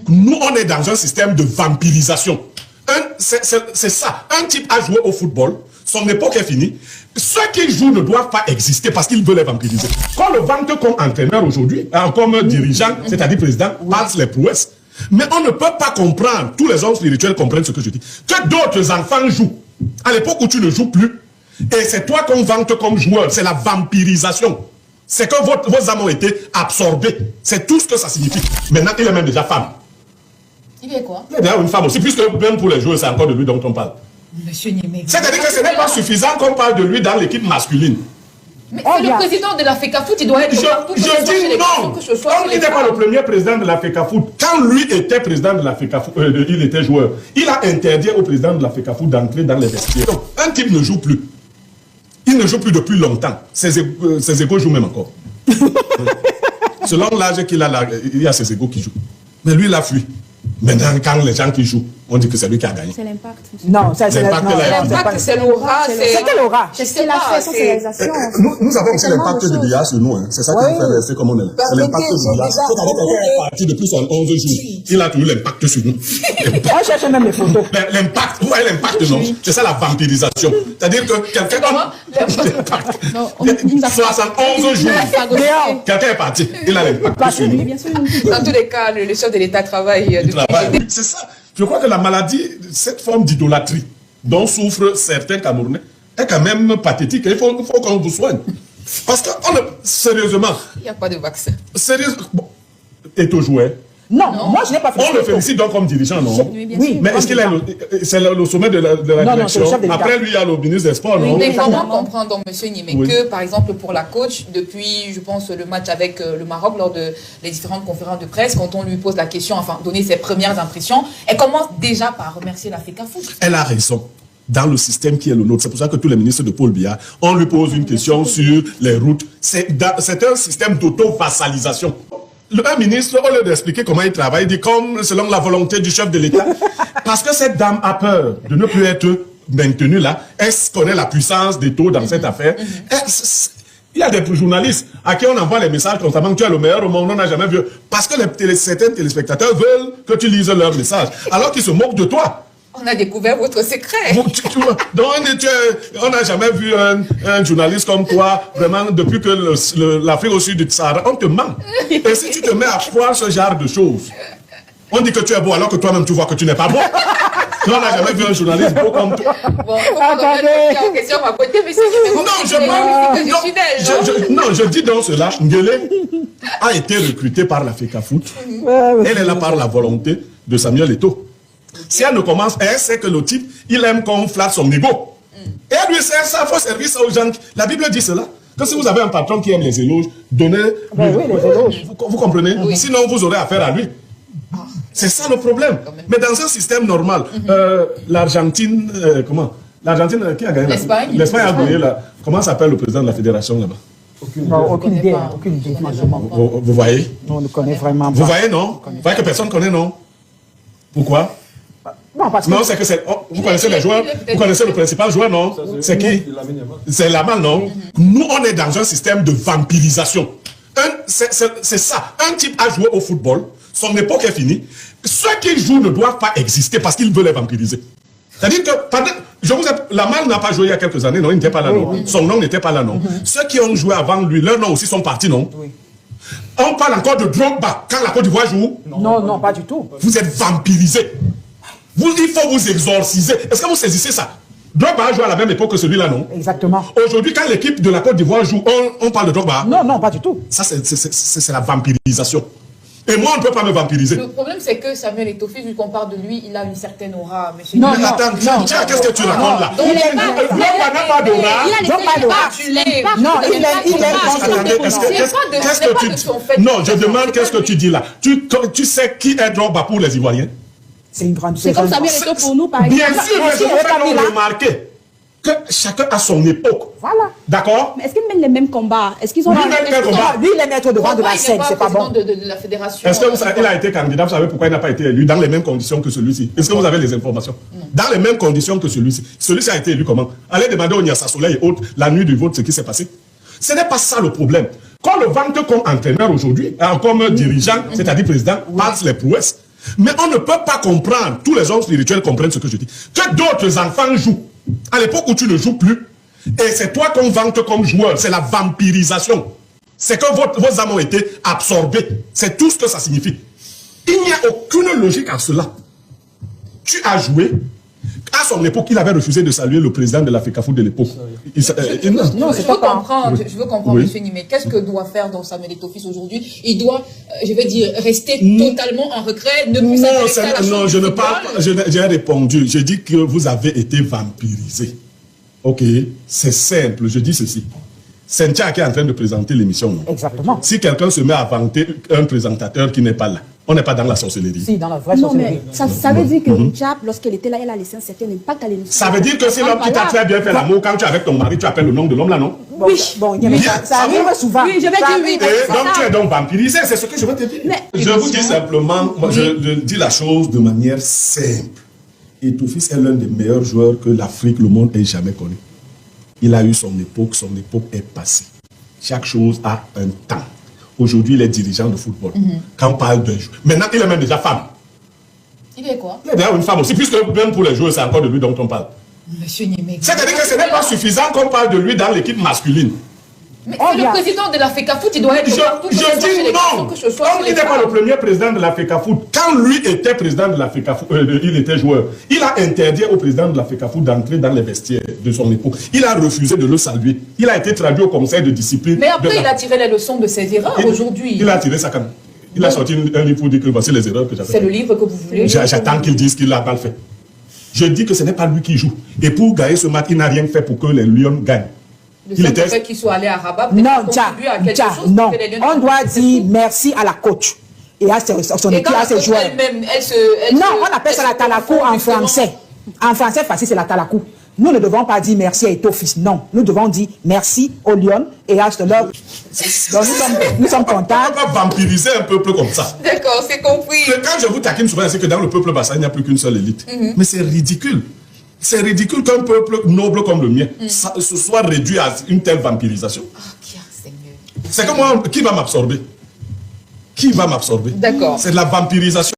Nous, on est dans un système de vampirisation. C'est ça. Un type a joué au football, son époque est finie. Ceux qui jouent ne doivent pas exister parce qu'ils veulent les vampiriser. Quand le vante comme entraîneur aujourd'hui, comme dirigeant, c'est-à-dire président, passe les prouesses. Mais on ne peut pas comprendre, tous les hommes spirituels comprennent ce que je dis, que d'autres enfants jouent. À l'époque où tu ne joues plus, et c'est toi qu'on vante comme joueur, c'est la vampirisation. C'est que vos âmes ont été absorbées. C'est tout ce que ça signifie. Maintenant, il est même déjà femme. Il est quoi? Il est déjà une femme aussi, puisque même pour les joueurs, c'est encore de lui dont on parle. Monsieur Niémé. C'est-à-dire que ce n'est pas suffisant qu'on parle de lui dans l'équipe masculine. Mais c'est le président de la FECAFOOT, il doit être partout. Je dis non. Comme il n'est pas le premier président de la FECAFOOT, quand lui était président de la FECAFOOT, il était joueur, il a interdit au président de la FECAFOOT d'entrer dans les vestiaires. Donc, un type ne joue plus. Il ne joue plus depuis longtemps. Ses égos jouent même encore. Selon l'âge qu'il a, il y a ses égos qui jouent. Mais lui, il a fui. Maintenant, quand les gens qui jouent, on dit que c'est lui qui a gagné. C'est l'impact. Non, c'est l'impact, c'est l'aura. C'est quel aura? C'est la socialisation. Nous avons aussi l'impact du billard sur nous. Hein. C'est ça qui nous fait rester comme on est là. C'est l'impact du billard. C'est-à-dire qu'il est parti depuis son 11 jours. Il a toujours l'impact sur nous. On cherche même les photos. L'impact, vous voyez l'impact, non? C'est ça la vampirisation. C'est-à-dire que quelqu'un a l'impact. 71 jours. Quelqu'un est parti. Il a l'impact sur nous. Dans tous les cas, le chef de l'État travaille. C'est ça. Je crois que la maladie, cette forme d'idolâtrie dont souffrent certains Camerounais, est quand même pathétique. Il faut qu'on vous soigne. Parce que, sérieusement... Il n'y a pas de vaccin. Sérieusement... Bon, et au jouet. Non, moi je n'ai pas fait. On le félicite donc comme dirigeant, non? Oui, mais est-ce qu'il est c'est le sommet de la direction? Après lui, il y a le ministre des Sports, non? Mais comment comprendre, donc, M. Niémé, que, par exemple, pour la coach, depuis, je pense, le match avec le Maroc, lors de les différentes conférences de presse, quand on lui pose la question, enfin, donner ses premières impressions, elle commence déjà par remercier la FECAFOOT. Elle a raison. Dans le système qui est le nôtre. C'est pour ça que tous les ministres de Paul Biya, on lui pose une question sur les routes. C'est un système d'auto-vassalisation. Un ministre, au lieu d'expliquer comment il travaille, il dit comme selon la volonté du chef de l'État. Parce que cette dame a peur de ne plus être maintenue là. Elle connaît la puissance des taux dans cette affaire. Il y a des journalistes à qui on envoie les messages constamment. Tu es le meilleur au monde, on n'a jamais vu. Parce que certains téléspectateurs veulent que tu lises leurs messages. Alors qu'ils se moquent de toi. On a découvert votre secret. Donc, on n'a jamais vu un journaliste comme toi, vraiment, depuis que l'Afrique au sud du Sahara, on te ment. Et si tu te mets à croire ce genre de choses, on dit que tu es beau alors que toi-même tu vois que tu n'es pas beau. On n'a jamais vu un journaliste beau comme toi. Bon, question à côté, mais non, je dis donc cela. Nguélé a été recruté par la FECAFOOT. Elle est là par la volonté de Samuel Eto'o. Si elle ne commence, elle sait que le type, il aime qu'on flatte son ego. Et elle lui sert ça, il faut servir ça aux gens. La Bible dit cela. Que si vous avez un patron qui aime les éloges, donnez... oui, les éloges. Vous comprenez? Oui. Sinon, vous aurez affaire à lui. C'est ça le problème. Mais dans un système normal, l'Argentine, comment? L'Argentine, qui a gagné? L'Espagne. L'Espagne a gagné là. Comment s'appelle le président de la fédération là-bas? Aucune idée. Vous voyez? On ne connaît vraiment pas. Vous voyez, non? Vous voyez que personne ne connaît, non? Pourquoi? Non, parce que... Non, c'est que c'est... vous connaissez les joueurs, vous connaissez le principal joueur, non? C'est qui? C'est Lamal, non? Nous, on est dans un système de vampirisation. C'est ça. Un type a joué au football, son époque est finie. Ceux qui jouent ne doivent pas exister parce qu'ils veulent les vampiriser. C'est-à-dire que, Lamal n'a pas joué il y a quelques années, non? Il n'était pas là, non? Son nom n'était pas là, non? Ceux qui ont joué avant lui, leurs noms aussi sont partis, non? On parle encore de Drogba quand la Côte d'Ivoire joue? Non, pas du tout. Vous êtes vampirisés. Il faut vous exorciser. Est-ce que vous saisissez ça? Drogba a joué à la même époque que celui-là, non? Exactement. Aujourd'hui, quand l'équipe de la Côte d'Ivoire joue, on parle de Drogba? Non, pas du tout. Ça, c'est la vampirisation. Et moi, on ne peut pas me vampiriser. Le problème, c'est que Samuel Eto'o, vu qu'on parle de lui, il a une certaine aura. Non, attends, qu'est-ce que tu racontes là? Drogba n'a pas d'aura. Non, il est... Qu'est-ce que tu dis? Non, je demande qu'est-ce que tu dis là. Tu sais qui est Drogba pour les Ivoiriens? C'est comme Samuel Eto'o pour nous, par exemple. Bien sûr, mais je voudrais remarquer que chacun a son époque. Voilà. D'accord? Mais est-ce qu'ils mènent les mêmes combats? Est-ce qu'ils ont... Lui, il est maître devant de la scène, c'est pas bon. De la fédération. Est-ce qu'il a été candidat? Vous savez pourquoi il n'a pas été élu dans les mêmes conditions que celui-ci? Est-ce que vous avez les informations? Dans les mêmes conditions que celui-ci. Celui-ci a été élu comment? Allez demander au Niassa Soleil et autres, la nuit du vote, ce qui s'est passé. Ce n'est pas ça le problème. Quand le vante comme entraîneur aujourd'hui, comme dirigeant, c'est-à-dire président, passe les prouesses. Mais on ne peut pas comprendre, tous les hommes spirituels comprennent ce que je dis, que d'autres enfants jouent. À l'époque où tu ne joues plus, et c'est toi qu'on vante comme joueur, c'est la vampirisation. C'est que vos âmes ont été absorbées. C'est tout ce que ça signifie. Il n'y a aucune logique à cela. Tu as joué. À son époque, il avait refusé de saluer le président de la FECAFOOT de l'époque. Je veux comprendre, M. Nimé. Qu'est-ce que doit faire donc Samuel Eto'o-Fils aujourd'hui? Il doit, je vais dire, rester totalement en retrait, ne plus s'intéresser à la chose. Non, je ne parle pas. J'ai répondu. Je dis que vous avez été vampirisé. Ok, c'est simple. Je dis ceci. Cynthia qui est en train de présenter l'émission. Exactement. Si quelqu'un se met à vanter un présentateur qui n'est pas là, on n'est pas dans la sorcellerie. Si, dans la vraie Non, sorcellerie. mais ça veut dire que Richard, lorsqu'elle était là, elle a laissé un certain impact à l'émission. Ça veut dire que si l'homme qui t'a très bien fait l'amour, quand tu es avec ton mari, tu appelles le nom de l'homme là, non? Oui. Bon, ça arrive souvent. Oui, je vais dire oui. Donc tu es donc vampirisé, c'est ce que je veux te dire. Je vous dis simplement, moi, je dis la chose de manière simple. Eto'o-Fils est l'un des meilleurs joueurs que l'Afrique, le monde ait jamais connu. Il a eu son époque est passée. Chaque chose a un temps. Aujourd'hui, il est dirigeant de football. Quand on parle d'un joueur. Maintenant, il est même déjà femme. Il est quoi? Il est déjà une femme aussi, puisque même pour les joueurs, c'est encore de lui dont on parle. Monsieur Nimé. C'est-à-dire que ce n'est pas suffisant qu'on parle de lui dans l'équipe masculine. Mais c'est le président de la FECAFOOT, il doit être partout. Je dis non. Comme il n'est pas le premier président de la FECAFOOT, quand lui était président de la FECAFOOT, il était joueur, il a interdit au président de la FECAFOOT d'entrer dans les vestiaires de son époque. Il a refusé de le saluer. Il a été traduit au conseil de discipline. Mais après, il a tiré les leçons de ses erreurs aujourd'hui. Il a tiré sa canne. Il a sorti un livre pour dire que voici les erreurs que j'avais. C'est le livre que vous voulez. J'attends qu'il dise qu'il l'a mal fait. Je dis que ce n'est pas lui qui joue. Et pour gagner ce match, il n'a rien fait pour que les Lions gagnent. Il était qu'il soit allé à Rabat. Non, non. On doit dire merci à la coach et à son équipe, à ses joueurs. Non, on appelle ça la talakou en français. En français facile, c'est la talakou. Nous ne devons pas dire merci à Eto'o-Fils. Non, nous devons dire merci aux Lions et à leur. Nous sommes contents. On va vampiriser un peuple comme ça. D'accord, c'est compris. Quand je vous taquine souvent, c'est que dans le peuple bassin, il n'y a plus qu'une seule élite. Mais c'est ridicule. C'est ridicule qu'un peuple noble comme le mien se soit réduit à une telle vampirisation. C'est que moi, qui va m'absorber? Qui va m'absorber? D'accord. C'est de la vampirisation.